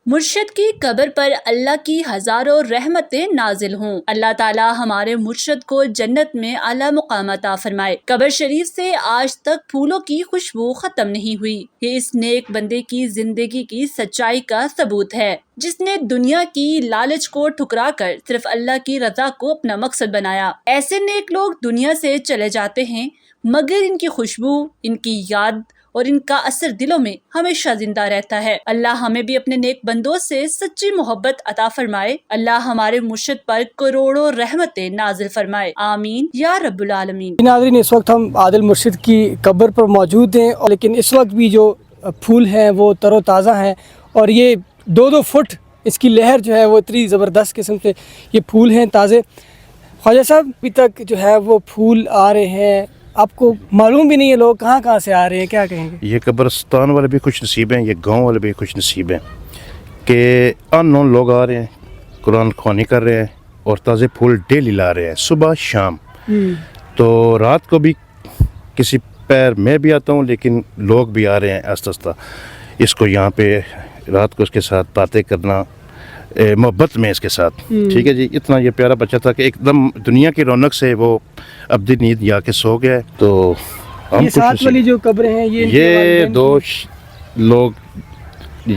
مرشد کی قبر پر اللہ کی ہزاروں رحمتیں نازل ہوں۔ اللہ تعالی ہمارے مرشد کو جنت میں اعلیٰ مقام عطا فرمائے۔ قبر شریف سے آج تک پھولوں کی خوشبو ختم نہیں ہوئی۔ یہ اس نیک بندے کی زندگی کی سچائی کا ثبوت ہے، جس نے دنیا کی لالچ کو ٹھکرا کر صرف اللہ کی رضا کو اپنا مقصد بنایا۔ ایسے نیک لوگ دنیا سے چلے جاتے ہیں، مگر ان کی خوشبو، ان کی یاد اور ان کا اثر دلوں میں ہمیشہ زندہ رہتا ہے۔ اللہ ہمیں بھی اپنے نیک بندوں سے سچی محبت عطا فرمائے۔ اللہ ہمارے مرشد پر کروڑوں رحمتیں نازل فرمائے، آمین یا رب العالمین۔ ناظرین، اس وقت ہم عادل مرشد کی قبر پر موجود ہیں، لیکن اس وقت بھی جو پھول ہیں وہ تر و تازہ ہیں، اور یہ 2-2 فٹ اس کی لہر جو ہے وہ اتنی زبردست قسم سے یہ پھول ہیں تازے۔ خواجہ صاحب، ابھی تک جو ہے وہ پھول آ رہے ہیں، آپ کو معلوم بھی نہیں ہے لوگ کہاں سے آ رہے ہیں، کیا کہیں گے؟ یہ قبرستان والے بھی خوش نصیب ہیں، یہ گاؤں والے بھی خوش نصیب ہیں کہ ان نون لوگ آ رہے ہیں، قرآن خوانی کر رہے ہیں اور تازے پھول ڈیلی لا رہے ہیں، صبح شام۔ تو رات کو بھی کسی پیر میں بھی آتا ہوں، لیکن لوگ بھی آ رہے ہیں آہستہ آہستہ اس کو یہاں پہ رات کو اس کے ساتھ باتیں کرنا، محبت میں اس کے ساتھ۔ ٹھیک ہے جی، اتنا یہ پیارا بچہ تھا کہ ایک دم دنیا کی رونق سے وہ ابدی نیند یا کے سو گیا ہے۔ تو ہم یہ ساتھ والی جو قبریں ہیں یہ 2 لوگ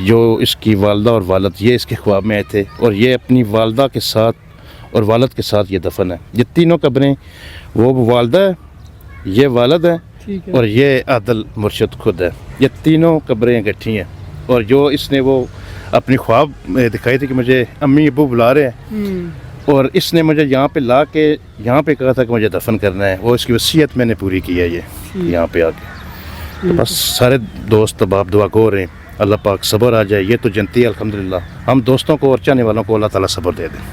جو اس کی والدہ اور والد، یہ اس کے خواب میں آئے تھے، اور یہ اپنی والدہ کے ساتھ اور والد کے ساتھ یہ دفن ہے۔ یہ تینوں قبریں، وہ والدہ ہے، یہ والد ہے اور یہ عادل مرشد خود ہے۔ یہ تینوں قبریں اکٹھی ہیں، اور جو اس نے وہ اپنی خواب میں دکھائی تھی کہ مجھے امی ابو بلا رہے ہیں، اور اس نے مجھے یہاں پہ لا کے یہاں پہ کہا تھا کہ مجھے دفن کرنا ہے، وہ اس کی وصیت میں نے پوری کی ہے یہ یہاں پہ آ کے۔ تو بس سارے دوست باپ دعا کو رہے ہیں اللہ پاک صبر آ جائے، یہ تو جنتی ہے الحمدللہ، ہم دوستوں کو اور چاہنے والوں کو اللہ تعالیٰ صبر دے دیں۔